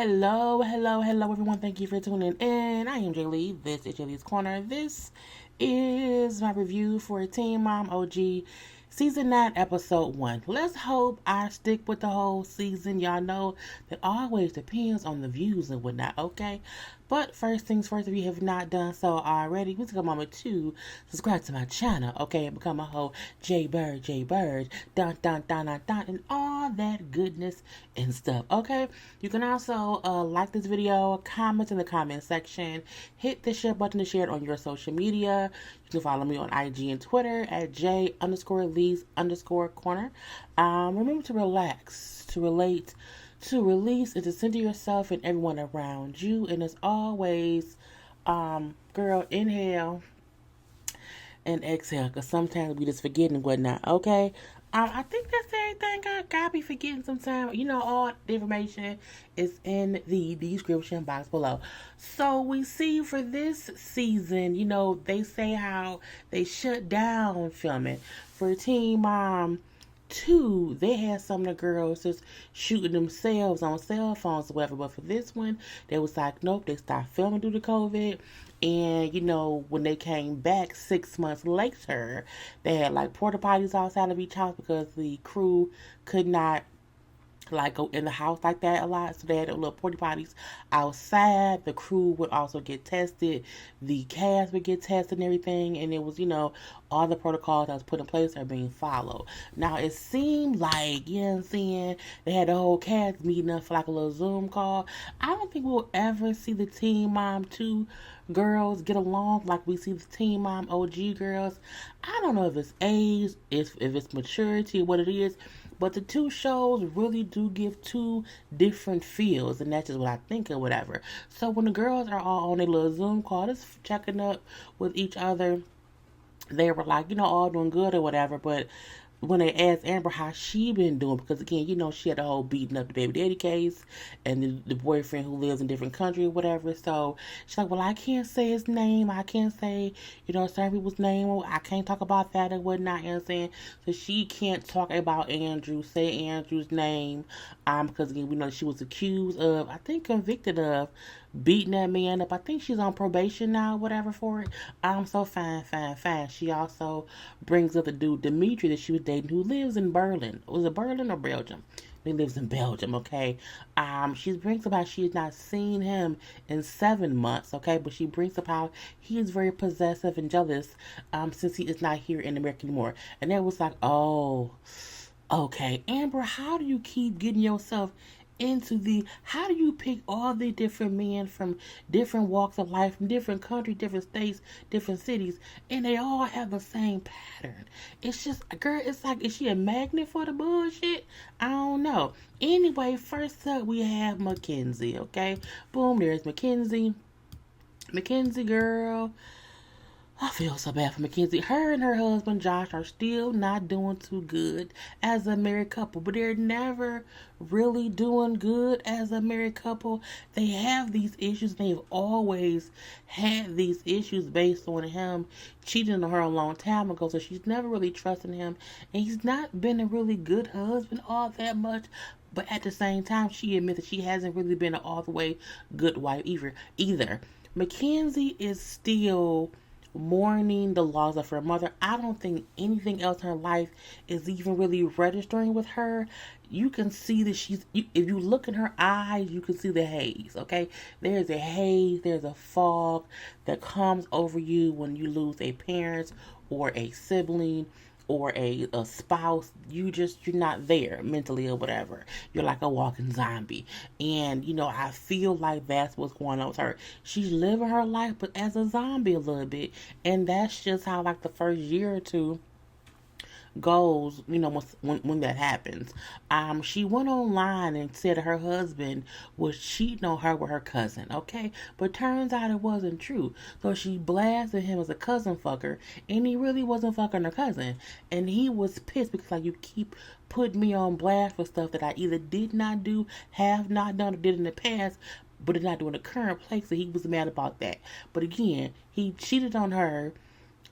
Hello, everyone. Thank you for tuning in. I am JayLee. This is JLeesCorner. This is my review for Teen Mom OG Season 9, Episode 1. Let's hope I stick with the whole season. Y'all know that always depends on the views and whatnot, okay? But first things first, if you have not done so already, please take a moment to subscribe to my channel, okay? And become a whole JayBirds, dun, and all that goodness and stuff, okay? You can also like this video, comment in the comment section, hit the share button to share it on your social media. You can follow me on IG and Twitter at J_Lees_Corner. Remember to relax, to relate, to release, and to center yourself and everyone around you. And as always, girl, inhale and exhale, because sometimes we just forget and whatnot, okay? I think that's everything. I gotta be forgetting sometimes. You know, all the information is in the description box below. So we see for this season, you know, they say how they shut down filming for Teen Mom 2. They had some of the girls just shooting themselves on cell phones or whatever. But for this one, they was like, nope, they stopped filming due to COVID. And, you know, when they came back 6 months later, they had like porta potties outside of each house because the crew could not like go in the house like that a lot, so they had little porta potties outside. The crew would also get tested, the cast would get tested and everything, and it was, you know, all the protocols that was put in place are being followed. Now it seemed like, you know what I'm saying, they had the whole cast meeting up for like a little Zoom call. I don't think we'll ever see the Teen Mom 2 girls get along like we see the Teen Mom OG girls. I don't know if it's age, if it's maturity, what it is. But the two shows really do give two different feels, and that's just what I think or whatever. So when the girls are all on a little Zoom call, just checking up with each other, they were like, you know, all doing good or whatever. But when they asked Amber how she been doing, because again, you know, she had the whole beating up the baby daddy case and the boyfriend who lives in a different country or whatever. So she's like, well, I can't say his name. I can't say, you know, certain people's name. I can't talk about that and whatnot. You know what I'm saying? So she can't talk about Andrew, say Andrew's name, because again, we know she was accused of, I think convicted of beating that man up. I think she's on probation now, whatever, for it. So fine. She also brings up the dude Dimitri that she was dating, who lives in Berlin. Was it Berlin or Belgium? He lives in Belgium, okay? She brings up how she has not seen him in 7 months, okay? But she brings up how he is very possessive and jealous since he is not here in America anymore. And it was like, oh, okay. Amber, how do you keep getting yourself how do you pick all the different men from different walks of life, from different countries, different states, different cities, and they all have the same pattern? It's just, girl, it's like, is she a magnet for the bullshit? I don't know. Anyway, first up we have Mackenzie, okay? Boom, there's Mackenzie. Mackenzie, girl, I feel so bad for Mackenzie. Her and her husband Josh are still not doing too good as a married couple, but they're never really doing good as a married couple. They have these issues. They've always had these issues based on him cheating on her a long time ago, so she's never really trusting him, and he's not been a really good husband all that much. But at the same time, she admits that she hasn't really been an all the way good wife either. Mackenzie is still mourning the loss of her mother. I don't think anything else in her life is even really registering with her. You can see that if you look in her eyes, you can see the haze, okay? There's a haze, there's a fog that comes over you when you lose a parent or a sibling or a spouse. You're not there mentally or whatever. You're like a walking zombie. And, you know, I feel like that's what's going on with her. She's living her life, but as a zombie a little bit. And that's just how, like, the first year or two goes, you know, when that happens. She went online and said her husband was cheating on her with her cousin, okay? But turns out it wasn't true. So she blasted him as a cousin fucker, and he really wasn't fucking her cousin. And he was pissed because, like, you keep putting me on blast for stuff that I either did not do, have not done, or did in the past, but did not do in the current place. So he was mad about that. But again, he cheated on her,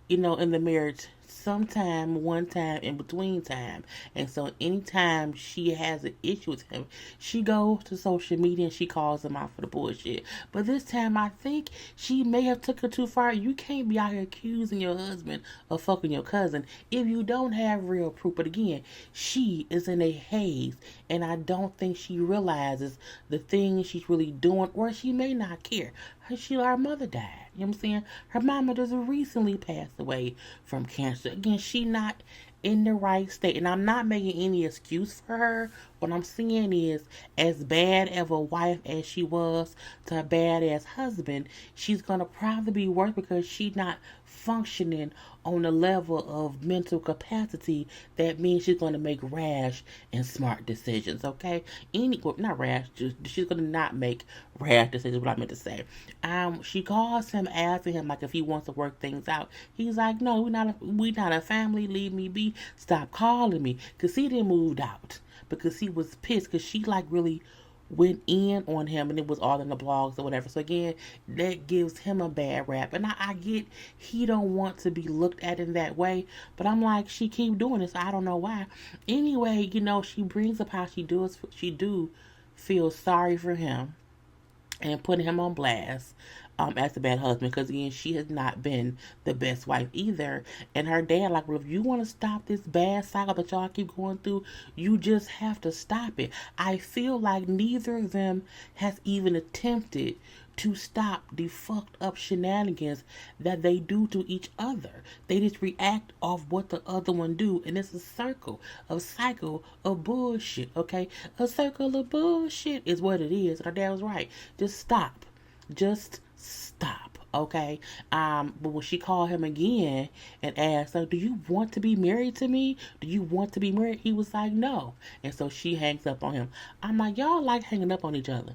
you know, in the marriage sometime, one time in between time. And so anytime she has an issue with him, she goes to social media and she calls him out for the bullshit. But this time I think she may have took it too far. You can't be out here accusing your husband of fucking your cousin if you don't have real proof. But again, she is in a haze, and I don't think she realizes the things she's really doing, or she may not care. Her mother died. You know what I'm saying? Her mama just recently passed away from cancer. Again, she not in the right state. And I'm not making any excuse for her. What I'm saying is, as bad of a wife as she was to a badass husband, she's gonna probably be worse because she's not functioning on the level of mental capacity that means she's going to make rash and smart decisions. Okay, well, not rash, just she's going to not make rash decisions. What I meant to say. She calls him, asking him like if he wants to work things out. He's like, no, we not a family. Leave me be. Stop calling me, cause he didn't moved out because he was pissed because she like really went in on him, and it was all in the blogs or whatever. So again, that gives him a bad rap. And I get he don't want to be looked at in that way, but I'm like, she keep doing this. I don't know why. Anyway, she brings up how she do feel sorry for him and putting him on blast as a bad husband, because again, she has not been the best wife either. And her dad like, well, if you want to stop this bad cycle that y'all keep going through, you just have to stop it. I feel like neither of them has even attempted to stop the fucked up shenanigans that they do to each other. They just react off what the other one do, and it's a cycle of bullshit. Okay, a circle of bullshit is what it is. And her dad was right. Just stop. Okay. But when she called him again and asked, so, do you want to be married to me? Do you want to be married? He was like, no. And so she hangs up on him. I'm like, y'all like hanging up on each other.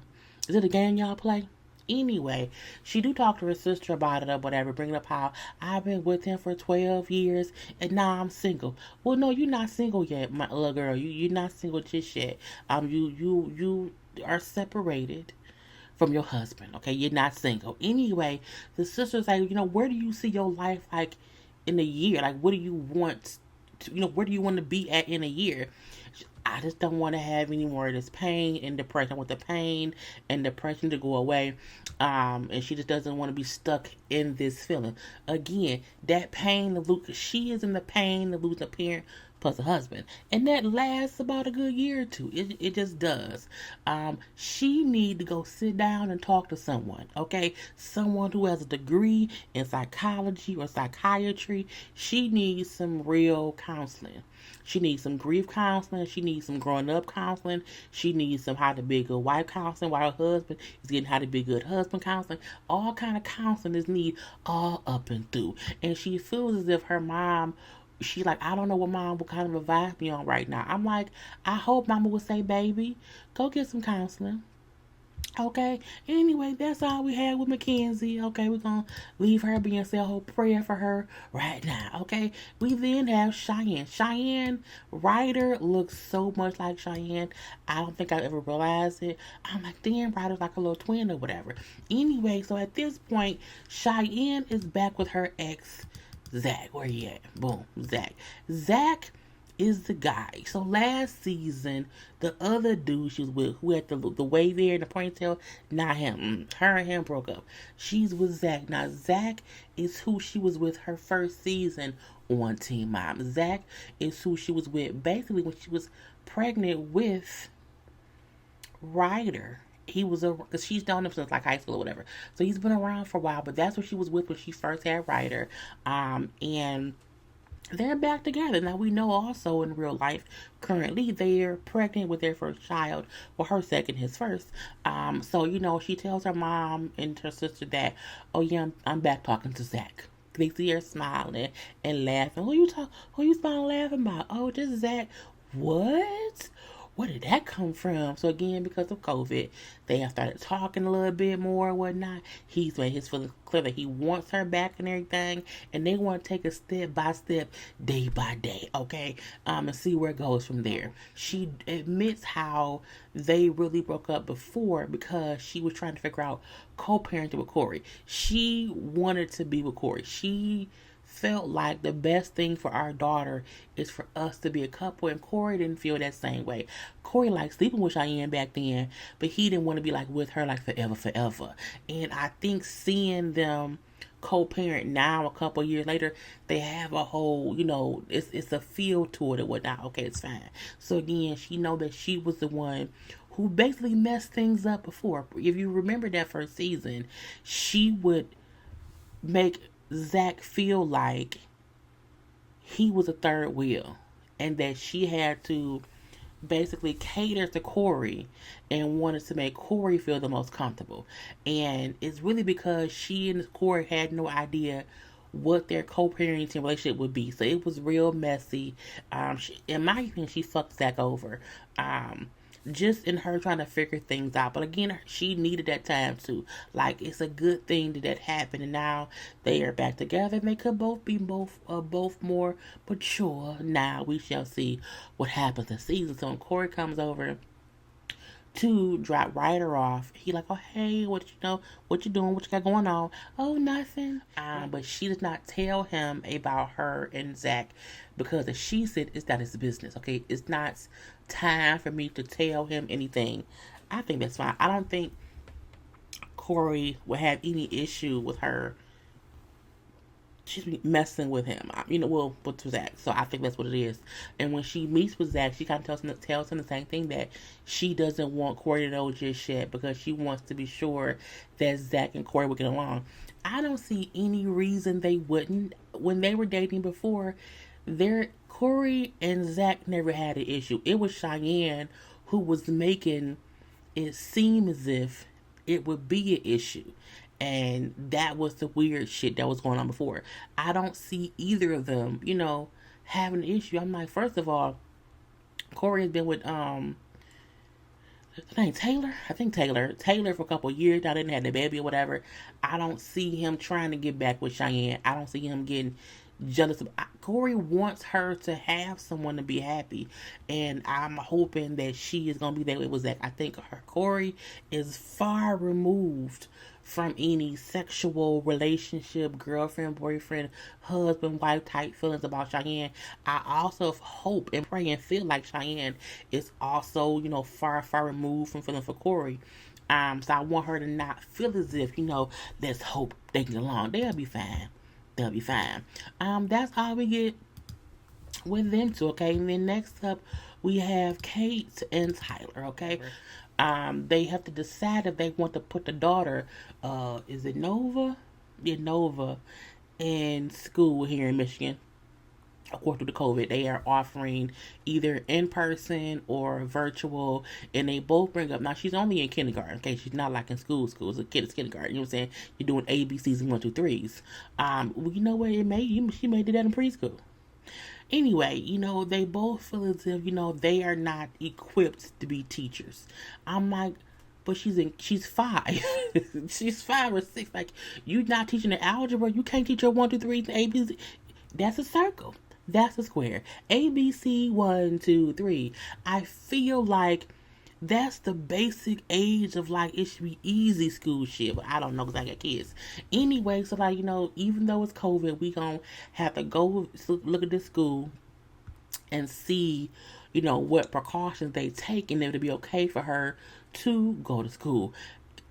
Is it a game y'all play? Anyway, she do talk to her sister about it or whatever, bringing up how I've been with him for 12 years and now I'm single. Well, no, you're not single yet, my little girl. You're not single just yet. You are separated from your husband. Okay, you're not single. Anyway, the sister's like, where do you see your life like in a year? Like, what do you want? Where do you want to be at in a year? I just don't want to have any more of this pain and depression. I want the pain and depression to go away. And she just doesn't want to be stuck in this feeling. Again, that pain to lose, she is in the pain to lose a parent plus a husband. And that lasts about a good year or two. It just does. She need to go sit down and talk to someone, okay? Someone who has a degree in psychology or psychiatry. She needs some real counseling. She needs some grief counseling. She needs some growing up counseling. She needs some how to be a good wife counseling while her husband is getting how to be a good husband counseling. All kind of counseling is needed all up and through. And she feels as if her mom, she like, I don't know what mom would kind of advise me on right now. I'm like, I hope mama would say, baby, go get some counseling. Okay. Anyway, that's all we had with Mackenzie. Okay, we're gonna leave her be and say a whole prayer for her right now. Okay. We then have Cheyenne. Cheyenne, Ryder looks so much like Cheyenne. I don't think I ever realized it. I'm like, damn, Ryder's like a little twin or whatever. Anyway, so at this point, Cheyenne is back with her ex, Zach. Where he at? Boom, Zach. Zach is the guy. So last season, the other dude she was with, who had the wave hair and the ponytail, not him. Her and him broke up. She's with Zach. Now, Zach is who she was with her first season on Teen Mom. Zach is who she was with basically when she was pregnant with Ryder. He was because she's known him since like high school or whatever. So he's been around for a while, but that's what she was with when she first had Ryder. And they're back together. Now, we know also in real life, currently, they're pregnant with their first child. Well, her second, his first. So, she tells her mom and her sister that, oh, yeah, I'm back talking to Zach. They see her smiling and laughing. Who you smiling laughing about? Oh, just Zach. What? Where did that come from? So again, because of COVID, they have started talking a little bit more and whatnot. He's made his feelings clear that he wants her back and everything, and they want to take it step by step, day by day, okay? And see where it goes from there. She admits how they really broke up before because she was trying to figure out co-parenting with Corey. She wanted to be with Corey. She felt like the best thing for our daughter is for us to be a couple, and Corey didn't feel that same way. Corey liked sleeping with Cheyenne back then, but he didn't want to be like with her like forever. And I think seeing them co-parent now a couple years later, they have a whole, it's a feel to it and whatnot. Okay, it's fine. So again, she know that she was the one who basically messed things up before. If you remember that first season, she would make Zach feel like he was a third wheel and that she had to basically cater to Corey and wanted to make Corey feel the most comfortable. And it's really because she and Corey had no idea what their co-parenting relationship would be. So it was real messy. In my opinion, she fucked Zach over. Just in her trying to figure things out. But again, she needed that time too. Like, it's a good thing that happened, and now they are back together. And they could both be both more mature. Now we shall see what happens this season. So when Corey comes over to drop Ryder off, he like, oh hey, what you doing, what you got going on? Oh, nothing. But she does not tell him about her and Zach, because as she said, it's not his business. Okay, it's not time for me to tell him anything. I think that's fine. I don't think Corey will have any issue with her. She's messing with him, with Zach. So I think that's what it is. And when she meets with Zach, she kind of tells him the same thing, that she doesn't want Corey to know just yet because she wants to be sure that Zach and Corey will get along. I don't see any reason they wouldn't. When they were dating before, Corey and Zach never had an issue. It was Cheyenne who was making it seem as if it would be an issue. And that was the weird shit that was going on before. I don't see either of them, having an issue. I'm like, first of all, Corey has been with Taylor. I think Taylor for a couple of years now. Didn't have the baby or whatever. I don't see him trying to get back with Cheyenne. I don't see him getting jealous. Corey wants her to have someone to be happy, and I'm hoping that she is gonna be that way with Zach. I think Corey is far removed from any sexual relationship, girlfriend, boyfriend, husband, wife type feelings about Cheyenne. I also hope and pray and feel like Cheyenne is also, far removed from feeling for Corey. So I want her to not feel as if, let's hope they get along. They'll be fine. That's all we get with them two, okay? And then next up, we have Kate and Tyler, okay? They have to decide if they want to put the daughter, is it Nova? Yeah, Nova, in school here in Michigan. Of course, with the COVID, they are offering either in person or virtual, and they both bring up, now she's only in kindergarten, okay? She's not like in school. It's a kid's kindergarten, you know what I'm saying? You're doing ABCs and 1, 2, 3s. Well, you know what? She may do that in preschool. Anyway, they both feel as if, they are not equipped to be teachers. I'm like, but she's 5. She's 5 or 6. Like, you're not teaching the algebra. You can't teach her 1, 2, 3, ABC. That's a circle. That's a square. ABC 1, 2, 3. I feel like that's the basic age of, like, it should be easy school shit, but I don't know because I got kids. Anyway, so, like, even though it's COVID, we gonna have to go look at this school and see, what precautions they take, and if it'll be okay for her to go to school.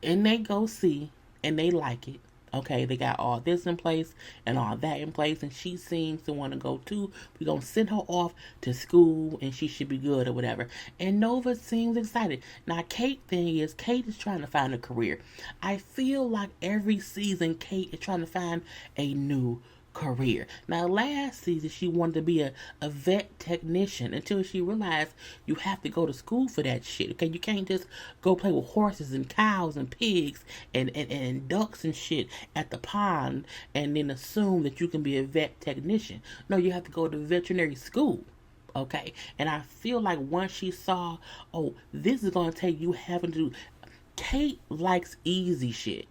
And they go see, and they like it. Okay, they got all this in place and all that in place, and she seems to want to go too. We're going to send her off to school, and she should be good or whatever. And Nova seems excited. Now, Kate is trying to find a career. I feel like every season, Kate is trying to find a new career. Now, last season, she wanted to be a vet technician until she realized you have to go to school for that shit. Okay, you can't just go play with horses and cows and pigs and ducks and shit at the pond and then assume that you can be a vet technician. No, you have to go to veterinary school. Okay, and I feel like once she saw, this is going to take you having to do. Kate likes easy shit.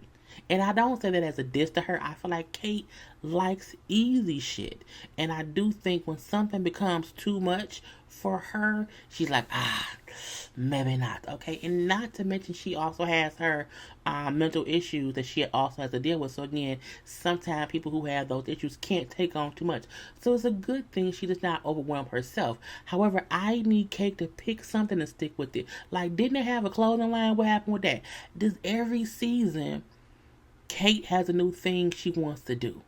And I don't say that as a diss to her. I feel like Kate likes easy shit. And I do think when something becomes too much for her, she's like, maybe not. Okay. And not to mention, she also has her mental issues that she also has to deal with. So, again, sometimes people who have those issues can't take on too much. So, it's a good thing she does not overwhelm herself. However, I need Kate to pick something and stick with it. Like, didn't they have a clothing line? What happened with that? Does every season Kate has a new thing she wants to do?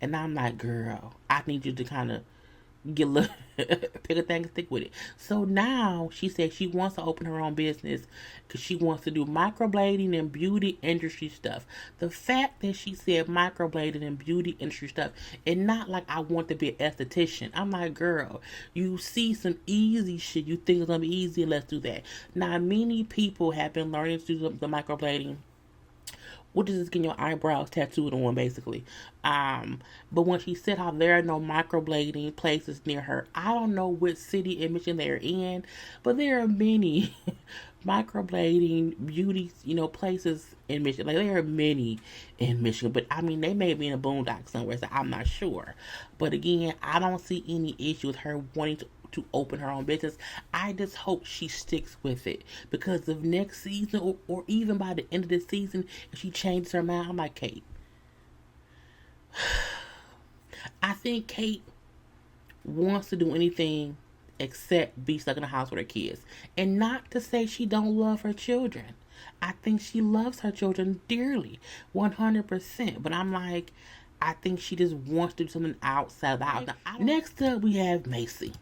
And I'm like, girl, I need you to kind of get a little, pick a thing and stick with it. So now she said she wants to open her own business because she wants to do microblading and beauty industry stuff. The fact that she said microblading and beauty industry stuff, and not like I want to be an esthetician. I'm like, girl, you see some easy shit, you think it's gonna be easy, let's do that. Now, many people have been learning to do the microblading, which is just getting your eyebrows tattooed on, basically. But when she said how there are no microblading places near her, I don't know which city in Michigan they're in, but there are many microblading beauty, places in Michigan. Like, there are many in Michigan, but I mean, they may be in a boondock somewhere, so I'm not sure. But again, I don't see any issue with her wanting to open her own business. I just hope she sticks with it, because if next season or even by the end of the season, if she changes her mind, I'm like, Kate, I think Kate wants to do anything except be stuck in the house with her kids. And not to say she don't love her children. I think she loves her children dearly, 100%. But I'm like, I think she just wants to do something outside the house. Next up, we have Maci.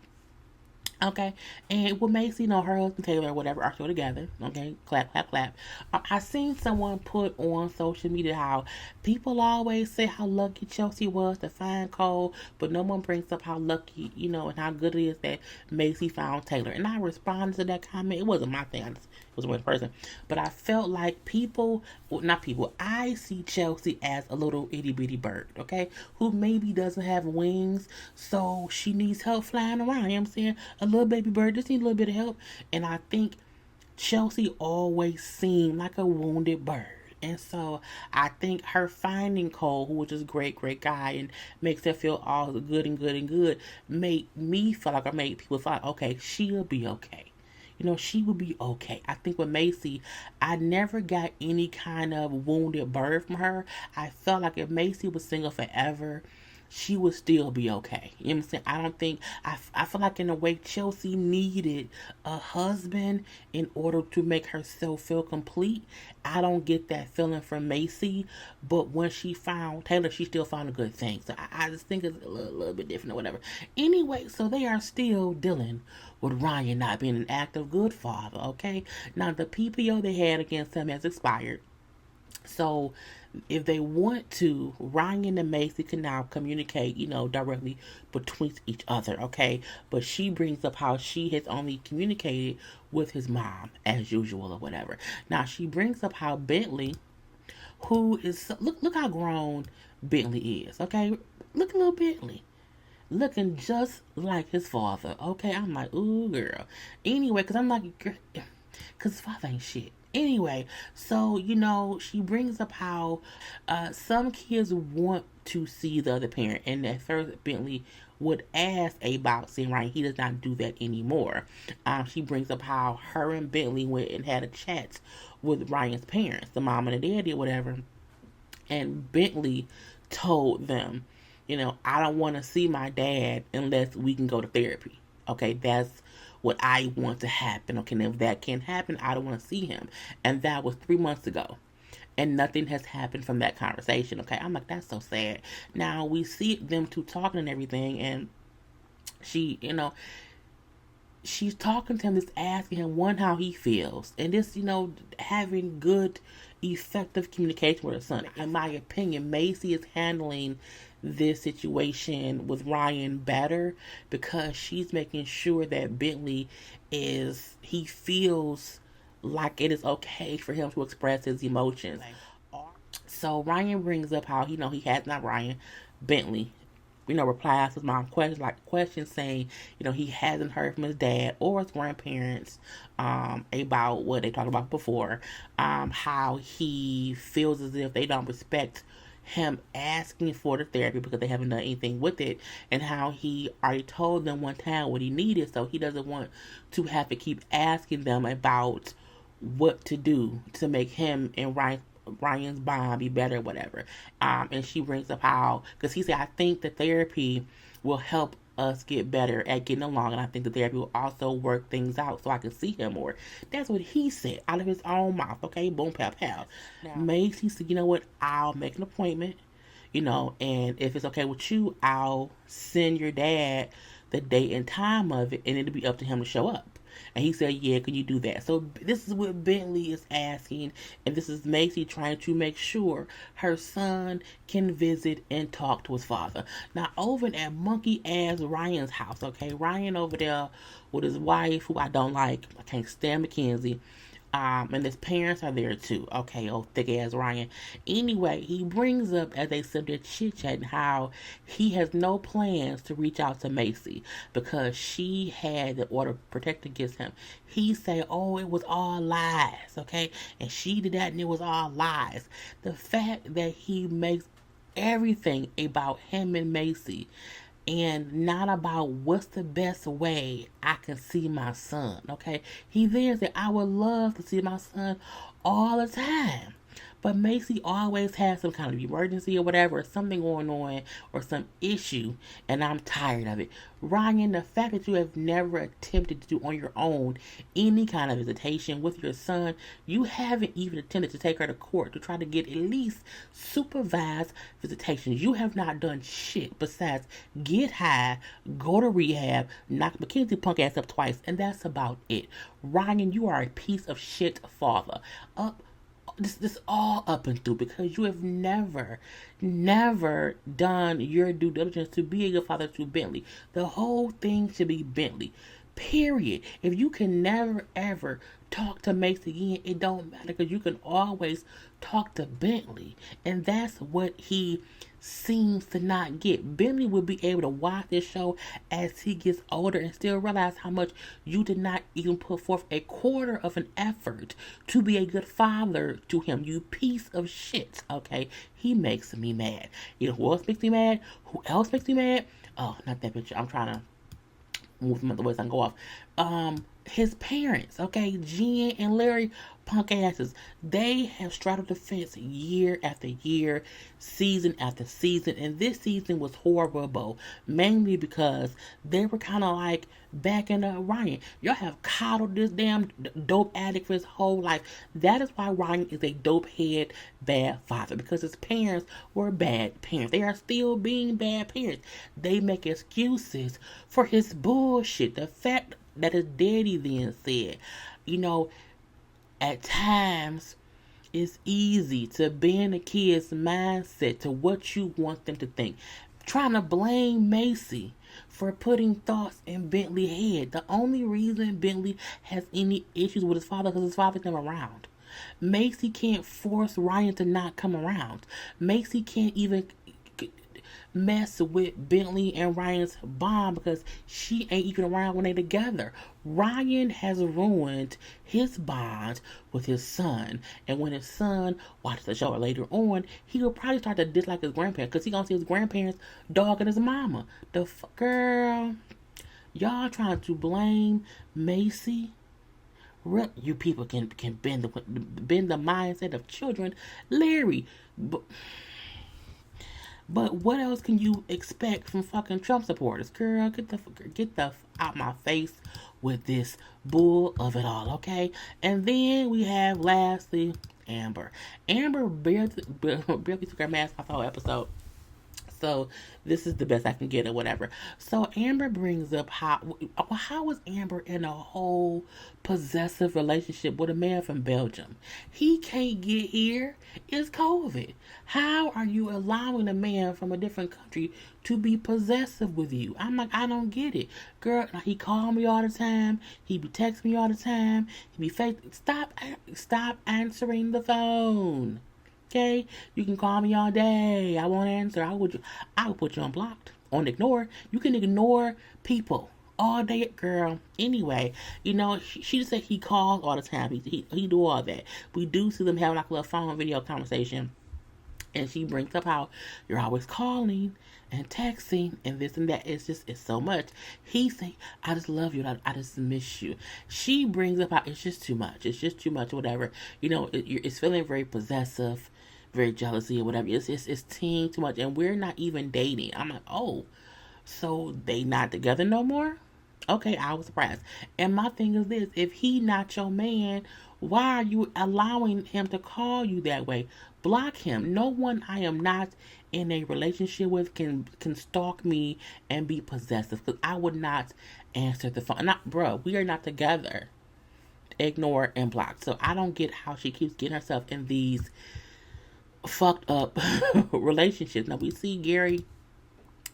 Okay, and with Maci, her husband Taylor or whatever are still together. Okay, clap, clap, clap. I seen someone put on social media how people always say how lucky Chelsea was to find Cole, but no one brings up how lucky, and how good it is that Maci found Taylor. And I responded to that comment. It wasn't my thing. It was one person. But I felt like I see Chelsea as a little itty bitty bird, okay, who maybe doesn't have wings, so she needs help flying around. You know what I'm saying? A little baby bird just needs a little bit of help. And I think Chelsea always seemed like a wounded bird. And so I think her finding Cole, who was just great, great guy, and makes her feel all good and good and good, made me feel like, or made people feel like, okay, she'll be okay. She would be okay. I think with Maci, I never got any kind of wounded bird from her. I felt like if Maci was single forever, she would still be okay. You know what I'm saying? I don't think, I feel like in a way Chelsea needed a husband in order to make herself feel complete. I don't get that feeling from Maci, but when she found Taylor, she still found a good thing. So I just think it's a little bit different or whatever. Anyway, so they are still dealing with Ryan not being an active good father, okay? Now, the PPO they had against him has expired. So, if they want to, Ryan and Maci can now communicate, directly between each other, okay? But she brings up how she has only communicated with his mom, as usual, or whatever. Now, she brings up how Bentley, who is, look how grown Bentley is, okay? Look at little Bentley. Looking just like his father, okay? I'm like, ooh, girl. Anyway, because I'm like, because his father ain't shit. Anyway, so, she brings up how some kids want to see the other parent. And at first, Bentley would ask about seeing Ryan. He does not do that anymore. She brings up how her and Bentley went and had a chat with Ryan's parents, the mom and the daddy or whatever. And Bentley told them, I don't want to see my dad unless we can go to therapy. Okay, that's what I want to happen. Okay, and if that can't happen, I don't want to see him. And that was 3 months ago. And nothing has happened from that conversation. Okay, I'm like, that's so sad. Now, we see them two talking and everything, and she, she's talking to him, just asking him, one, how he feels. And this, having good, effective communication with her son. In my opinion, Maci is handling this situation with Ryan better because she's making sure that Bentley he feels like it is okay for him to express his emotions. So Ryan brings up how, Bentley, replies to his mom questions saying, he hasn't heard from his dad or his grandparents about what they talked about before, how he feels as if they don't respect him asking for the therapy because they haven't done anything with it, and how he already told them one time what he needed, so he doesn't want to have to keep asking them about what to do to make him and Ryan's bond be better, whatever. And she brings up how, because he said, I think the therapy will help us get better at getting along, and I think the therapy will also work things out so I can see him more. That's what he said out of his own mouth. Okay, boom, pow, pow. Now, Maci said, you know what? I'll make an appointment. And if it's okay with you, I'll send your dad the date and time of it, and it'll be up to him to show up. And he said, yeah, can you do that? So this is what Bentley is asking, and this is Maci trying to make sure her son can visit and talk to his father. Now, over at monkey-ass Ryan's house, okay? Ryan over there with his wife, who I don't like. I can't stand Mackenzie. And his parents are there too. Okay, oh, thick ass Ryan. Anyway, he brings up as they sit there chit chatting how he has no plans to reach out to Maci because she had the order of protection against him. He say, oh, it was all lies, okay? And she did that and it was all lies. The fact that he makes everything about him and Maci and not about what's the best way I can see my son, okay? He then said, I would love to see my son all the time. But Maci always has some kind of emergency or whatever, or something going on, or some issue, and I'm tired of it. Ryan, the fact that you have never attempted to do on your own any kind of visitation with your son, you haven't even attempted to take her to court to try to get at least supervised visitations. You have not done shit besides get high, go to rehab, knock Mackenzie punk ass up twice, and that's about it. Ryan, you are a piece of shit father. This all up and through because you have never done your due diligence to be a good father to Bentley. The whole thing should be Bentley. Period. If you can never ever talk to Mace again, it don't matter because you can always talk to Bentley. And that's what he seems to not get. Bentley will be able to watch this show as he gets older and still realize how much you did not even put forth a quarter of an effort to be a good father to him. You piece of shit. Okay? He makes me mad. You know who else makes me mad? Who else makes me mad? Oh, not that picture. I'm trying to move them out the way so I can go off. His parents, okay, Jen and Larry, punk asses, they have straddled the fence year after year, season after season, and this season was horrible, mainly because they were kind of like backing up Ryan. Y'all have coddled this damn dope addict for his whole life. That is why Ryan is a dope head bad father, because his parents were bad parents. They are still being bad parents. They make excuses for his bullshit. The fact that his daddy then said, at times it's easy to bend a kid's mindset to what you want them to think. Trying to blame Maci for putting thoughts in Bentley's head. The only reason Bentley has any issues with his father is because his father came around. Maci can't force Ryan to not come around. Maci can't even mess with Bentley and Ryan's bond because she ain't even around when they together. Ryan has ruined his bond with his son, and when his son watches the show later on, he will probably start to dislike his grandparents because he gonna see his grandparents dogging his mama. Girl, y'all trying to blame Maci? You people can bend the mindset of children, Larry. But what else can you expect from fucking Trump supporters? Girl, get the out my face with this bull of it all, okay? And then we have lastly Amber. Amber barely took her mask off the whole episode. So this is the best I can get or whatever. So Amber brings up how was Amber in a whole possessive relationship with a man from Belgium? He can't get here. It's COVID. How are you allowing a man from a different country to be possessive with you? I'm like, I don't get it. Girl, he called me all the time. He be texting me all the time. He be fake. Stop answering the phone. Okay, you can call me all day. I won't answer. I will put you on blocked, on ignore. You can ignore people all day, girl. Anyway, she just said he calls all the time. He do all that. We do see them having like a little phone video conversation. And she brings up how you're always calling and texting and this and that. It's so much. He say, I just love you. I just miss you. She brings up how it's just too much. It's just too much, whatever. It's feeling very possessive, very jealousy or whatever. It's teen too much. And we're not even dating. I'm like, oh, so they not together no more? Okay, I was surprised. And my thing is this: if he not your man, why are you allowing him to call you that way? Block him. No one I am not in a relationship with can stalk me and be possessive. Because I would not answer the phone. Not, bro. We are not together. Ignore and block. So I don't get how she keeps getting herself in these fucked up relationships. Now we see Gary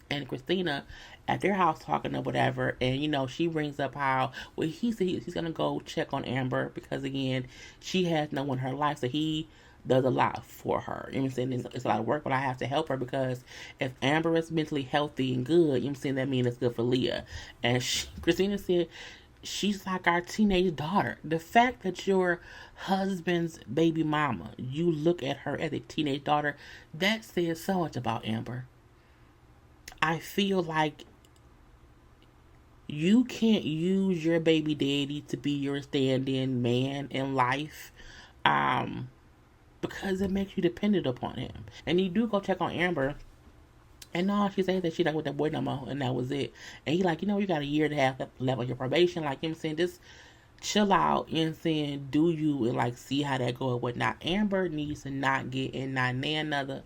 and Christina at their house talking or whatever, and she brings up how he said he's gonna go check on Amber because again she has no one in her life, so he does a lot for her. You know what I'm saying? It's a lot of work, but I have to help her because if Amber is mentally healthy and good, you know what I'm saying, that means it's good for Leah. And Christina said she's like our teenage daughter. The fact that your husband's baby mama, you look at her as a teenage daughter, that says so much about Amber. I feel like you can't use your baby daddy to be your stand-in man in life, because it makes you dependent upon him. And you do go check on Amber, and no, she says that she's not with that boy no more, and that was it. And he like, you got a year and a half left on your probation. Like, you know what I'm saying, just chill out, you know what I'm saying, do you, and like see how that go and whatnot. Amber needs to not get in another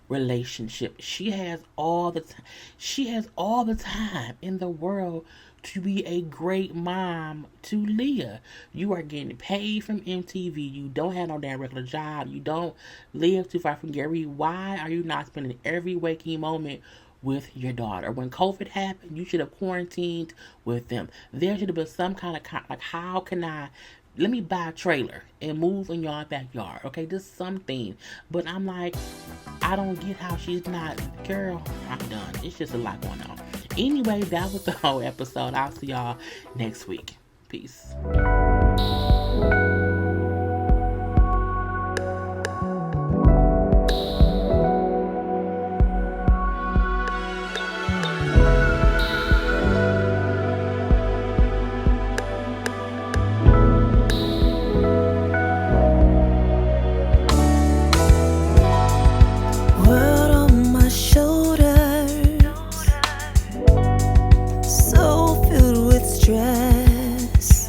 relationship. She has all the time. She has all the time in the world to be a great mom to Leah. You are getting paid from MTV. You don't have no damn regular job. You don't live too far from Gary. Why are you not spending every waking moment with your daughter? When COVID happened, you should have quarantined with them. There should have been some kind of like, how can let me buy a trailer and move in your backyard, okay? Just something. But I'm like, I don't get how she's not. Girl, I'm done. It's just a lot going on. Anyway, that was the whole episode. I'll see y'all next week. Peace.